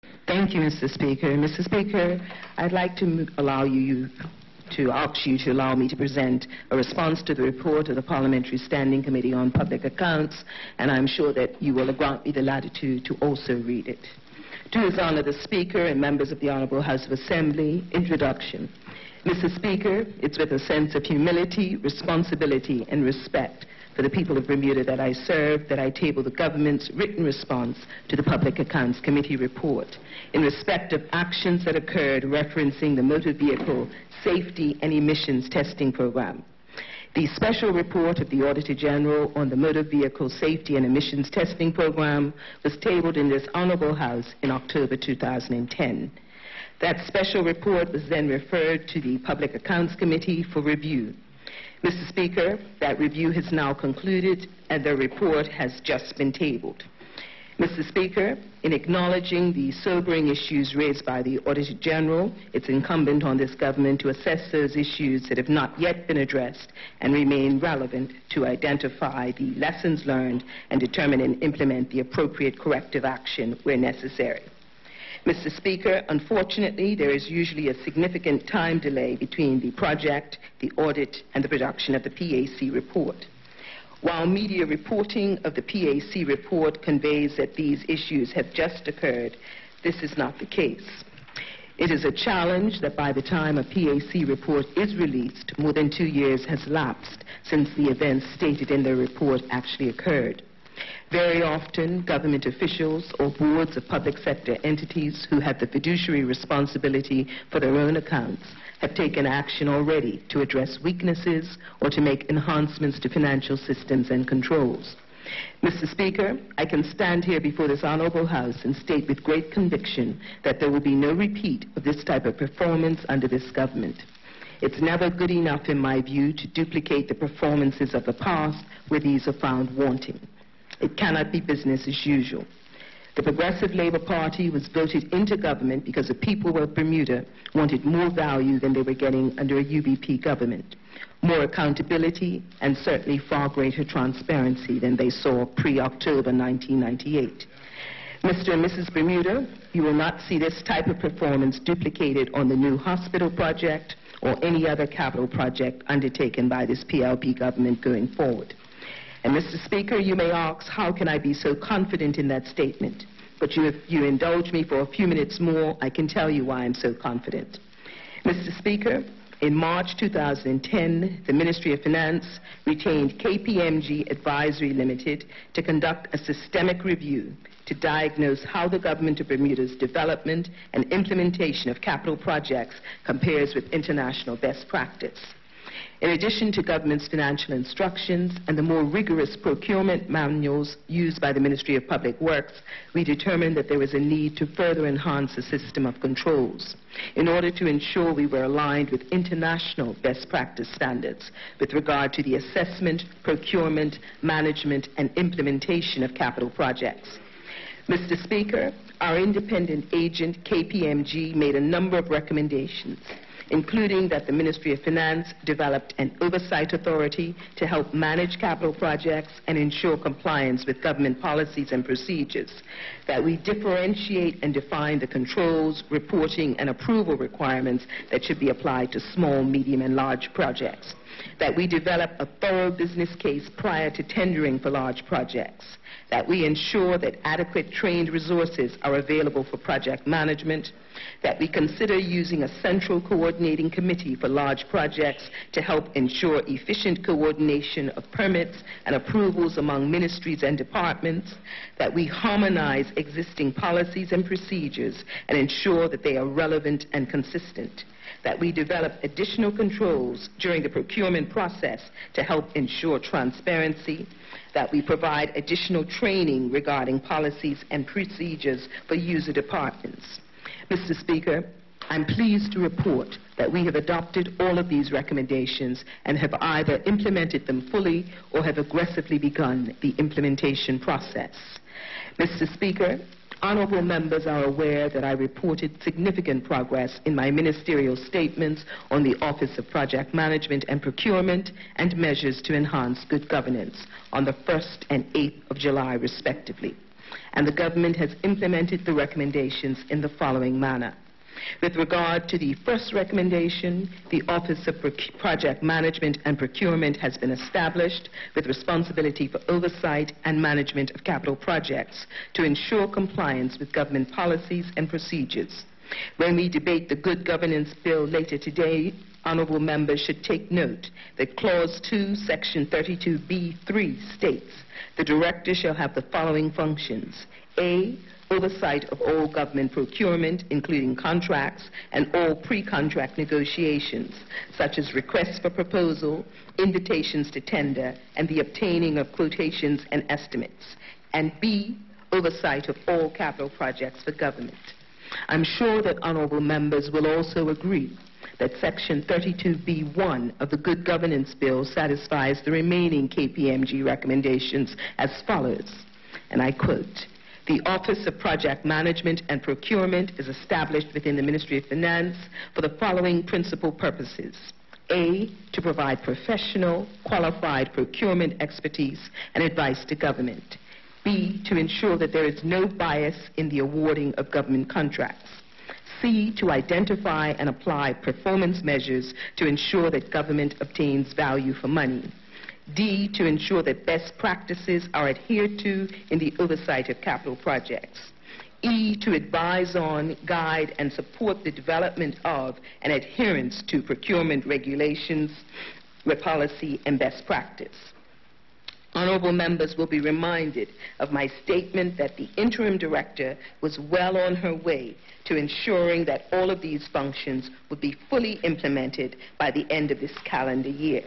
Thank you, Mr. Speaker. Mr. Speaker, I'd like to ask you to allow me to present a response to the report of the Parliamentary Standing Committee on Public Accounts, and I'm sure that you will grant me the latitude to also read it. To His Honour the Speaker and members of the Honourable House of Assembly, introduction. Mr. Speaker, it's with a sense of humility, responsibility, and respect for the people of Bermuda that I serve, that I table the government's written response to the Public Accounts Committee report in respect of actions that occurred referencing the motor vehicle safety and emissions testing program. The special report of the Auditor General on the motor vehicle safety and emissions testing program was tabled in this Honourable House in October 2010. That special report was then referred to the Public Accounts Committee for review. Mr. Speaker, that review has now concluded and the report has just been tabled. Mr. Speaker, in acknowledging the sobering issues raised by the Auditor General, it's incumbent on this government to assess those issues that have not yet been addressed and remain relevant to identify the lessons learned and determine and implement the appropriate corrective action where necessary. Mr. Speaker, unfortunately, there is usually a significant time delay between the project, the audit, and the production of the PAC report. While media reporting of the PAC report conveys that these issues have just occurred, this is not the case. It is a challenge that by the time a PAC report is released, more than 2 years has lapsed since the events stated in the report actually occurred. Very often, government officials or boards of public sector entities who have the fiduciary responsibility for their own accounts have taken action already to address weaknesses or to make enhancements to financial systems and controls. Mr. Speaker, I can stand here before this Honourable House and state with great conviction that there will be no repeat of this type of performance under this government. It's never good enough, in my view, to duplicate the performances of the past where these are found wanting. It cannot be business as usual. The Progressive Labour Party was voted into government because the people of Bermuda wanted more value than they were getting under a UBP government, more accountability, and certainly far greater transparency than they saw pre-October 1998. Mr. and Mrs. Bermuda, you will not see this type of performance duplicated on the new hospital project or any other capital project undertaken by this PLP government going forward. And Mr. Speaker, you may ask, how can I be so confident in that statement? But if you indulge me for a few minutes more, I can tell you why I'm so confident. Mr. Speaker, in March 2010, the Ministry of Finance retained KPMG Advisory Limited to conduct a systemic review to diagnose how the government of Bermuda's development and implementation of capital projects compares with international best practice. In addition to government's financial instructions and the more rigorous procurement manuals used by the Ministry of Public Works, we determined that there was a need to further enhance the system of controls in order to ensure we were aligned with international best practice standards with regard to the assessment, procurement, management, and implementation of capital projects. Mr. Speaker, our independent agent, KPMG, made a number of recommendations, including that the Ministry of Finance developed an oversight authority to help manage capital projects and ensure compliance with government policies and procedures, that we differentiate and define the controls, reporting, and approval requirements that should be applied to small, medium, and large projects, that we develop a thorough business case prior to tendering for large projects, that we ensure that adequate trained resources are available for project management, that we consider using a central coordinating committee for large projects to help ensure efficient coordination of permits and approvals among ministries and departments, that we harmonize existing policies and procedures and ensure that they are relevant and consistent, that we develop additional controls during the procurement process to help ensure transparency, that we provide additional training regarding policies and procedures for user departments. Mr. Speaker, I'm pleased to report that we have adopted all of these recommendations and have either implemented them fully or have aggressively begun the implementation process. Mr. Speaker, honorable members are aware that I reported significant progress in my ministerial statements on the Office of Project Management and Procurement and measures to enhance good governance on the 1st and 8th of July, respectively. and the government has implemented the recommendations in the following manner. With regard to the first recommendation, the Office of Project Management and Procurement has been established with responsibility for oversight and management of capital projects to ensure compliance with government policies and procedures. When we debate the Good Governance Bill later today, honorable members should take note that Clause 2, Section 32B3 states, the Director shall have the following functions. A, oversight of all government procurement, including contracts and all pre-contract negotiations, such as requests for proposal, invitations to tender, and the obtaining of quotations and estimates. And B, oversight of all capital projects for government. I'm sure that honorable members will also agree that Section 32B1 of the Good Governance Bill satisfies the remaining KPMG recommendations as follows, and I quote, the Office of Project Management and Procurement is established within the Ministry of Finance for the following principal purposes. A, to provide professional, qualified procurement expertise and advice to government. B, to ensure that there is no bias in the awarding of government contracts. C, to identify and apply performance measures to ensure that government obtains value for money. D, to ensure that best practices are adhered to in the oversight of capital projects. E, to advise on, guide, and support the development of and adherence to procurement regulations, policy, and best practice. Honorable members will be reminded of my statement that the interim director was well on her way to ensuring that all of these functions would be fully implemented by the end of this calendar year.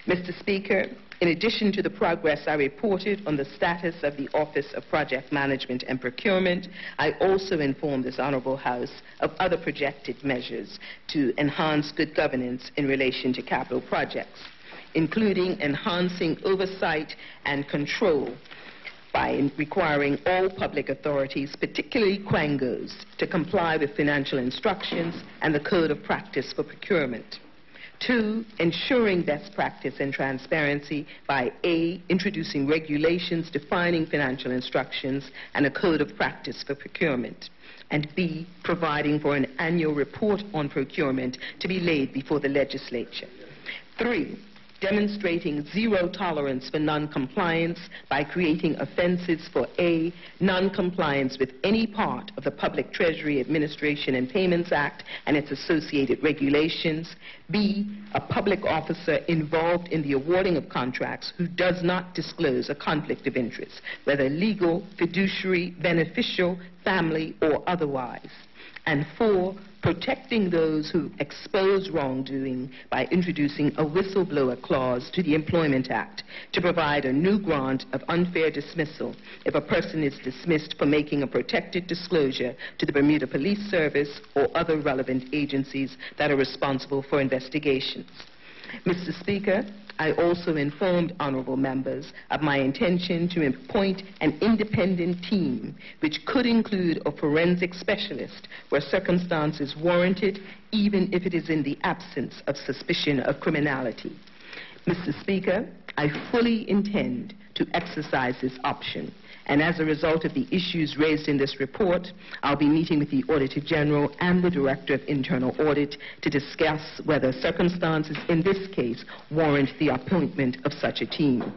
Mr. Speaker, in addition to the progress I reported on the status of the Office of Project Management and Procurement, I also informed this Honorable House of other projected measures to enhance good governance in relation to capital projects, including enhancing oversight and control by requiring all public authorities, particularly quangos, to comply with financial instructions and the Code of Practice for Procurement. 2, ensuring best practice and transparency by A, introducing regulations defining financial instructions and a code of practice for procurement, and B, providing for an annual report on procurement to be laid before the legislature. 3, demonstrating zero tolerance for non-compliance by creating offenses for A, non-compliance with any part of the Public Treasury Administration and Payments Act and its associated regulations, B, a public officer involved in the awarding of contracts who does not disclose a conflict of interest, whether legal, fiduciary, beneficial, family, or otherwise. And 4, protecting those who expose wrongdoing by introducing a whistleblower clause to the Employment Act to provide a new grant of unfair dismissal if a person is dismissed for making a protected disclosure to the Bermuda Police Service or other relevant agencies that are responsible for investigations. Mr. Speaker, I also informed honorable members of my intention to appoint an independent team which could include a forensic specialist where circumstances warranted, even if it is in the absence of suspicion of criminality. Mr. Speaker, I fully intend to exercise this option, and as a result of the issues raised in this report, I'll be meeting with the Auditor General and the Director of Internal Audit to discuss whether circumstances in this case warrant the appointment of such a team.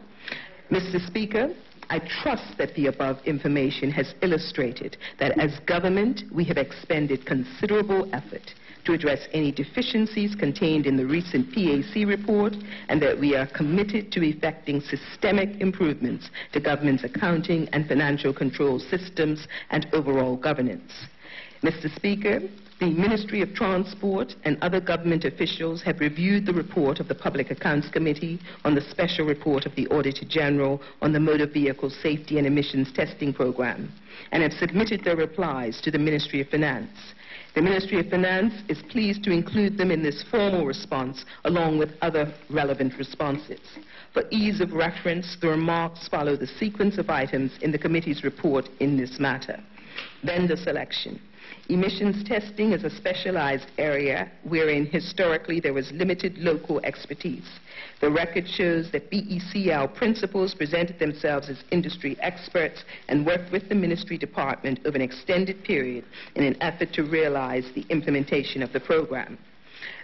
Mr. Speaker, I trust that the above information has illustrated that as government, we have expended considerable effort to address any deficiencies contained in the recent PAC report, and that we are committed to effecting systemic improvements to government's accounting and financial control systems and overall governance. Mr. Speaker, the Ministry of Transport and other government officials have reviewed the report of the Public Accounts Committee on the special report of the Auditor General on the Motor Vehicle Safety and Emissions Testing Program and have submitted their replies to the Ministry of Finance. The Ministry of Finance is pleased to include them in this formal response along with other relevant responses. For ease of reference, the remarks follow the sequence of items in the committee's report in this matter. Vendor selection. Emissions testing is a specialized area wherein historically there was limited local expertise. The record shows that BECL principals presented themselves as industry experts and worked with the ministry department over an extended period in an effort to realize the implementation of the program.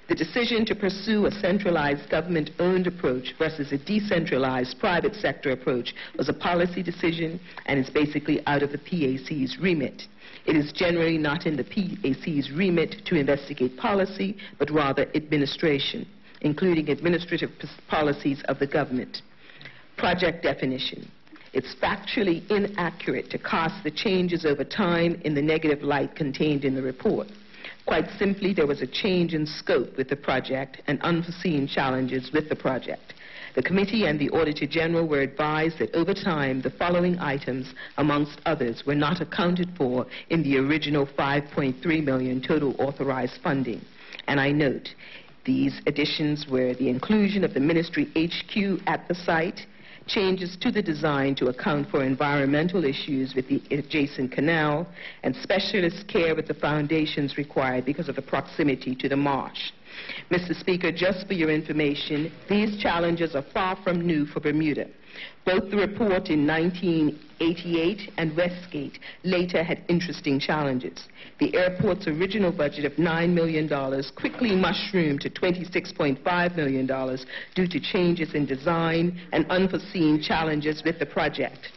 The decision to pursue a centralized government-owned approach versus a decentralized private sector approach was a policy decision and is basically out of the PAC's remit. It is generally not in the PAC's remit to investigate policy, but rather administration, including administrative policies of the government. Project definition. It's factually inaccurate to cast the changes over time in the negative light contained in the report. Quite simply, there was a change in scope with the project and unforeseen challenges with the project. The committee and the Auditor General were advised that over time, the following items, amongst others, were not accounted for in the original $5.3 million total authorized funding. And I note, these additions were the inclusion of the ministry HQ at the site, changes to the design to account for environmental issues with the adjacent canal, and specialist care with the foundations required because of the proximity to the marsh. Mr. Speaker, just for your information, these challenges are far from new for Bermuda. Both the report in 1988 and Westgate later had interesting challenges. The airport's original budget of $9 million quickly mushroomed to $26.5 million due to changes in design and unforeseen challenges with the project.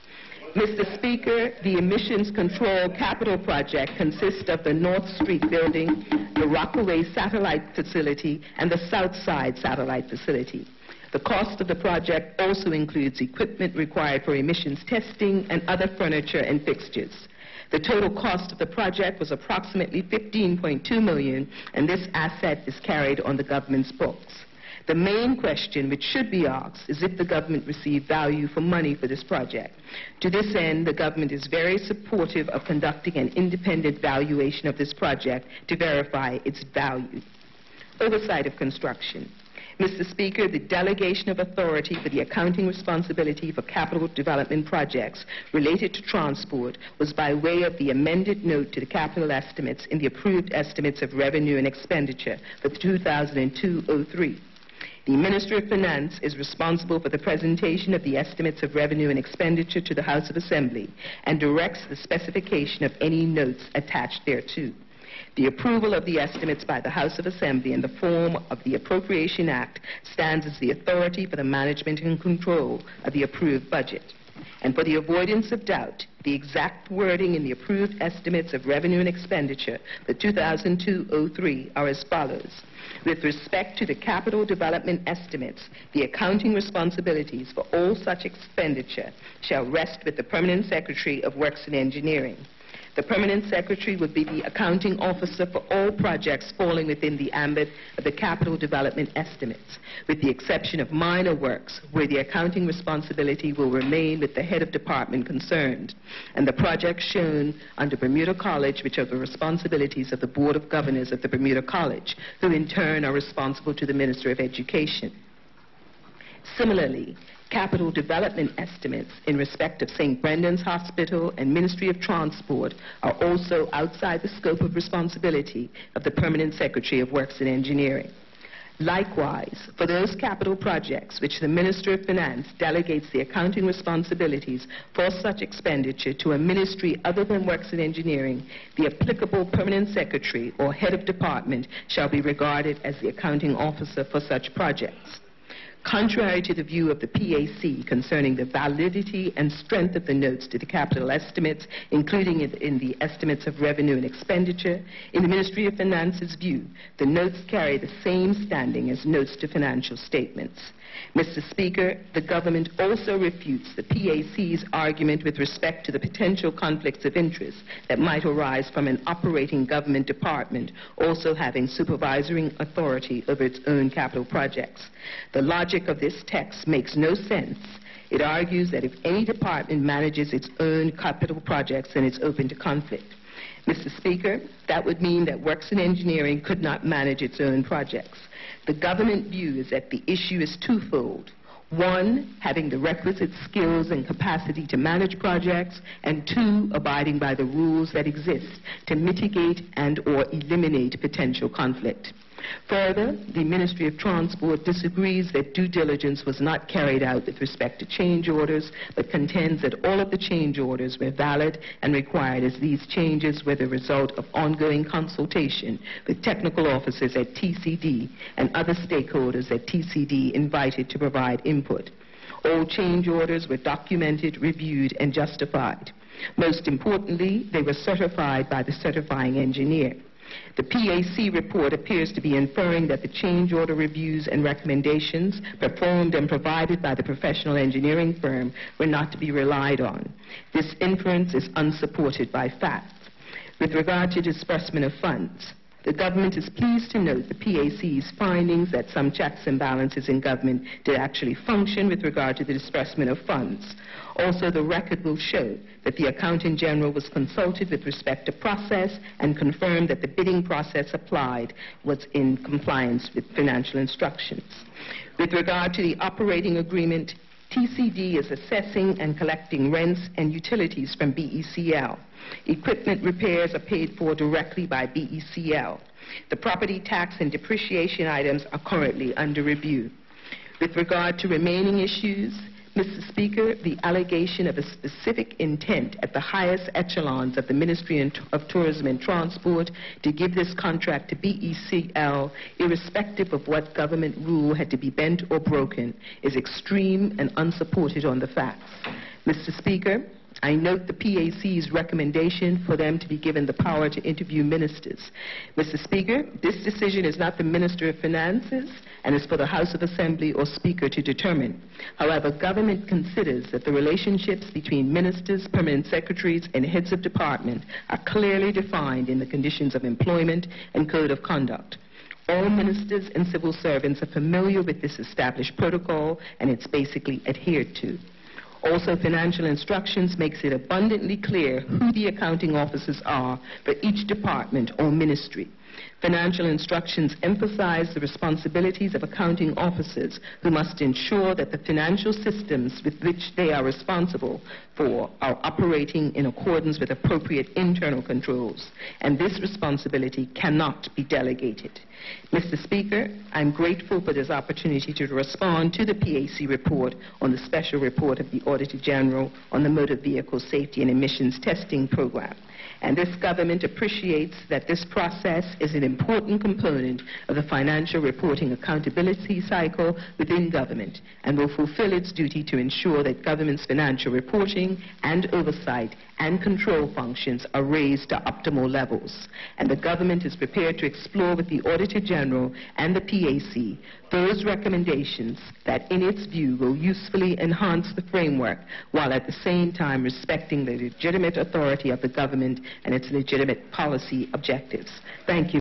Mr. Speaker, the emissions control capital project consists of the North Street building, the Rockaway satellite facility, and the Southside satellite facility. The cost of the project also includes equipment required for emissions testing and other furniture and fixtures. The total cost of the project was approximately $15.2 million, and this asset is carried on the government's books. The main question which should be asked is if the government received value for money for this project. To this end, the government is very supportive of conducting an independent valuation of this project to verify its value. Oversight of construction. Mr. Speaker, the delegation of authority for the accounting responsibility for capital development projects related to transport was by way of the amended note to the capital estimates in the approved estimates of revenue and expenditure for 2002-03. The Minister of Finance is responsible for the presentation of the estimates of revenue and expenditure to the House of Assembly and directs the specification of any notes attached thereto. The approval of the estimates by the House of Assembly in the form of the Appropriation Act stands as the authority for the management and control of the approved budget. And for the avoidance of doubt, the exact wording in the approved estimates of revenue and expenditure for 2002-03 are as follows. With respect to the capital development estimates, the accounting responsibilities for all such expenditure shall rest with the Permanent Secretary of Works and Engineering. The Permanent Secretary would be the accounting officer for all projects falling within the ambit of the capital development estimates, with the exception of minor works, where the accounting responsibility will remain with the head of department concerned, and the projects shown under Bermuda College, which are the responsibilities of the Board of Governors of the Bermuda College, who in turn are responsible to the Minister of Education. Similarly, capital development estimates in respect of St. Brendan's Hospital and Ministry of Transport are also outside the scope of responsibility of the Permanent Secretary of Works and Engineering. Likewise, for those capital projects which the Minister of Finance delegates the accounting responsibilities for such expenditure to a ministry other than Works and Engineering, the applicable Permanent Secretary or Head of Department shall be regarded as the accounting officer for such projects. Contrary to the view of the PAC concerning the validity and strength of the notes to the capital estimates, including in the estimates of revenue and expenditure, in the Ministry of Finance's view, the notes carry the same standing as notes to financial statements. Mr. Speaker, the government also refutes the PAC's argument with respect to the potential conflicts of interest that might arise from an operating government department also having supervisory authority over its own capital projects. The logic of this text makes no sense. It argues that if any department manages its own capital projects, then it's open to conflict. Mr. Speaker, that would mean that Works and Engineering could not manage its own projects. The government view is that the issue is twofold. 1, having the requisite skills and capacity to manage projects, and 2, abiding by the rules that exist to mitigate and or eliminate potential conflict. Further, the Ministry of Transport disagrees that due diligence was not carried out with respect to change orders, but contends that all of the change orders were valid and required, as these changes were the result of ongoing consultation with technical officers at TCD and other stakeholders that TCD invited to provide input. All change orders were documented, reviewed, and justified. Most importantly, they were certified by the certifying engineer. The PAC report appears to be inferring that the change order reviews and recommendations performed and provided by the professional engineering firm were not to be relied on. This inference is unsupported by facts. With regard to disbursement of funds, the government is pleased to note the PAC's findings that some checks and balances in government did actually function with regard to the disbursement of funds. Also, the record will show that the Accountant General was consulted with respect to process and confirmed that the bidding process applied was in compliance with financial instructions. With regard to the operating agreement, TCD is assessing and collecting rents and utilities from BECL. Equipment repairs are paid for directly by BECL. The property tax and depreciation items are currently under review. With regard to remaining issues, Mr. Speaker, the allegation of a specific intent at the highest echelons of the Ministry of Tourism and Transport to give this contract to BECL, irrespective of what government rule had to be bent or broken, is extreme and unsupported on the facts. Mr. Speaker, I note the PAC's recommendation for them to be given the power to interview ministers. Mr. Speaker, this decision is not the Minister of Finances and is for the House of Assembly or Speaker to determine. However, government considers that the relationships between ministers, permanent secretaries, and heads of department are clearly defined in the conditions of employment and code of conduct. All ministers and civil servants are familiar with this established protocol, and it's basically adhered to. Also, financial instructions makes it abundantly clear who the accounting officers are for each department or ministry. Financial instructions emphasize the responsibilities of accounting officers who must ensure that the financial systems with which they are responsible for are operating in accordance with appropriate internal controls, and this responsibility cannot be delegated. Mr. Speaker, I'm grateful for this opportunity to respond to the PAC report on the special report of the Auditor General on the Motor Vehicle Safety and Emissions Testing Program. And this government appreciates that this process is an important component of the financial reporting accountability cycle within government and will fulfill its duty to ensure that government's financial reporting and oversight and control functions are raised to optimal levels. And the government is prepared to explore with the Auditor General and the PAC those recommendations that, in its view, will usefully enhance the framework while at the same time respecting the legitimate authority of the government and its legitimate policy objectives. Thank you.